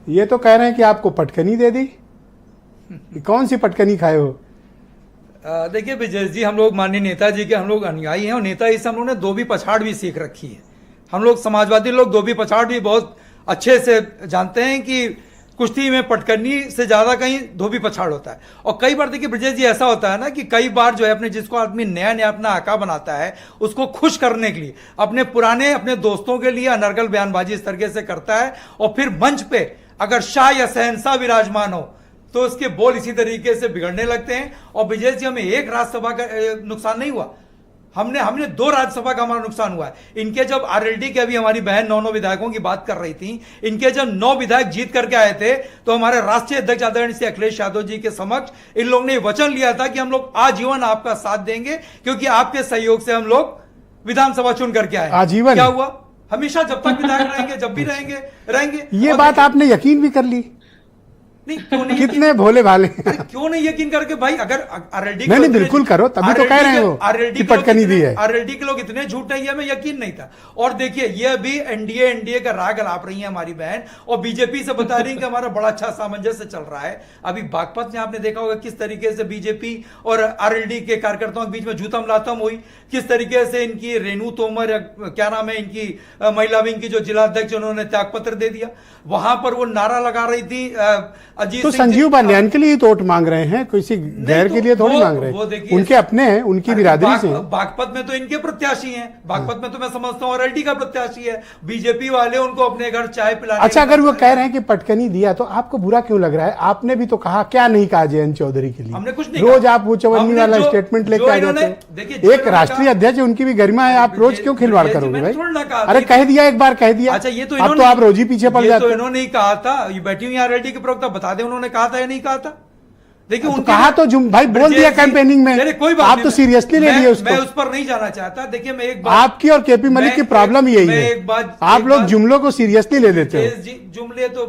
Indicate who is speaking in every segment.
Speaker 1: ये तो कह रहे हैं कि आपको पटकनी दे दी। कौन सी पटकनी खाए हो?
Speaker 2: देखिए ब्रजेश जी, हम लोग माननीय नेताजी के हम लोग अनुयायी हैं और नेताजी से हम लोग ने धोबी पछाड़ भी सीख रखी है। हम लोग समाजवादी लोग धोबी पछाड़ भी बहुत अच्छे से जानते हैं कि कुश्ती में पटकनी से ज्यादा कहीं धोबी पछाड़ होता है। और कई बार देखिए ब्रजेश जी, ऐसा होता है ना कि कई बार जो है अपने जिसको आदमी नया नया अपना आका बनाता है, उसको खुश करने के लिए अपने दोस्तों के लिए अनर्गल बयानबाजी इस तरीके से करता है, और फिर मंच पे अगर शाह या शहंशाह विराजमान हो तो उसके बोल इसी तरीके से बिगड़ने लगते हैं। और ब्रजेश जी, हमें एक राज्यसभा का नुकसान नहीं हुआ, हमने 2 राज्यसभा का हमारा नुकसान हुआ है। इनके जब आरएलडी के, अभी हमारी बहन 9 विधायकों की बात कर रही थी, इनके जब 9 विधायक जीत करके आए थे तो हमारे राष्ट्रीय अध्यक्ष आदरणीय श्री अखिलेश यादव जी के समक्ष इन लोगों ने वचन लिया था कि हम लोग आजीवन आपका साथ देंगे, क्योंकि आपके सहयोग से हम लोग विधानसभा चुन करके आए।
Speaker 1: आजीवन
Speaker 2: क्या हुआ? हमेशा जब तक विधायक रहेंगे, जब भी रहेंगे।
Speaker 1: ये बात आपने यकीन भी कर ली?
Speaker 2: नहीं, क्यों नहीं?
Speaker 1: कितने भोले भाले।
Speaker 2: क्यों नहीं यकीन करके भाई? अगर आरएलडी
Speaker 1: नहीं बिल्कुल करो, तभी तो कह रहे हो कि पटकनी दी है।
Speaker 2: आरएलडी के लोग इतने झूठ नहीं है, हमें यकीन नहीं था। और देखिए, ये अभी एनडीए का राग अलाप रही है हमारी बहन, और बीजेपी से बता रही है कि हमारा बड़ा अच्छा सामंजस्य चल रहा है। अभी बागपत में आपने देखा होगा किस तरीके से बीजेपी और आरएलडी के कार्यकर्ताओं के बीच में जूतम लातम हुई, किस तरीके से इनकी रेणु तोमर, क्या नाम है इनकी, महिला विंग की जो जिलाध्यक्ष, उन्होंने त्यागपत्र दे दिया। वहां पर वो नारा लगा रही थी अजीत
Speaker 1: तो
Speaker 2: सिंह
Speaker 1: संजीव बालियान के लिए तो वोट मांग रहे हैं, किसी गैर के लिए थोड़ी मांग रहे हैं। उनके अपने हैं, उनकी बिरादरी से।
Speaker 2: बागपत में तो इनके प्रत्याशी हैं, बागपत में तो मैं समझता हूँ आरएलडी का प्रत्याशी है। बीजेपी वाले उनको अपने घर चाय पिलाने।
Speaker 1: अच्छा, अगर वो कह रहे हैं कि पटकनी दिया तो आपको बुरा क्यों लग रहा है? आपने भी तो कहा, क्या नहीं कहा जयंत चौधरी के लिए?
Speaker 2: हमने कुछ नहीं
Speaker 1: रोज आप वो चवन्नी वाला स्टेटमेंट लेके आ जाते हैं। एक राष्ट्रीय अध्यक्ष, उनकी भी गरिमा है, आप रोज क्यों खिलवाड़ करोगे भाई? अरे कह दिया, एक बार कह दिया।
Speaker 2: अच्छा, ये तो
Speaker 1: अब तो आप रोज ही पीछे पड़ जाते।
Speaker 2: इन्होंने ही कहा था, ये बैठी हुई आरएलडी के प्रवक्ता बता दे उन्होंने कहा था या नहीं कहा था? देखिए,
Speaker 1: तो कहा तो भाई बोल दिया कैंपेनिंग में,
Speaker 2: कोई बात
Speaker 1: आप तो सीरियसली ले लिए उसको।
Speaker 2: मैं उस पर नहीं जाना चाहता। देखिए, मैं एक बात,
Speaker 1: आपकी और केपी मलिक की प्रॉब्लम यही है, आप लोग जुमलों को सीरियसली ले लेते हो।
Speaker 2: जुमले तो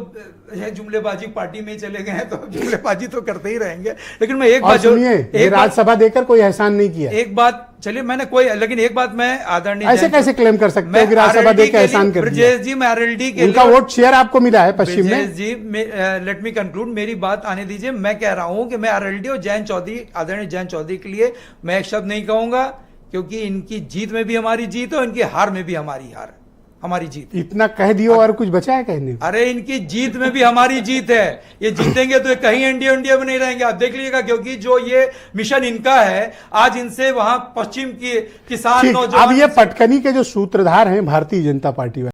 Speaker 2: है, जुमलेबाजी पार्टी में चले गए हैं तो जुमलेबाजी तो करते ही रहेंगे। लेकिन मैं एक बात,
Speaker 1: सुनिए, राज्यसभा देकर कोई एहसान नहीं किया।
Speaker 2: एक बात, चलिए मैंने लेकिन एक बात मैं आदरणीय,
Speaker 1: ऐसे कैसे क्लेम कर सकते हो कि राज्यसभा देकर एहसान कर दिया?
Speaker 2: ब्रजेश जी, मैं आरएलडी के
Speaker 1: उनका वोट शेयर आपको मिला है पश्चिम में।
Speaker 2: ब्रजेश जी, लेट मी कंक्लूड, मेरी बात आने दीजिए। मैं कह रहा हूं कि मैं आरएलडी और जयंत चौधरी, आदरणीय जयंत चौधरी के लिए मैं एक शब्द नहीं कहूंगा, क्योंकि इनकी जीत में भी हमारी जीत है और इनकी हार में भी हमारी हार, हमारी जीत।
Speaker 1: इतना कह दियो और कुछ बचा है कहने?
Speaker 2: अरे, इनकी जीत में भी हमारी जीत है। ये जीतेंगे तो कहीं इंडिया में नहीं रहेंगे, आप देख लीजिएगा, क्योंकि जो ये मिशन इनका है, आज इनसे वहां पश्चिम की किसान नौजवान।
Speaker 1: अब ये पटकनी के जो सूत्रधार हैं भारतीय जनता पार्टी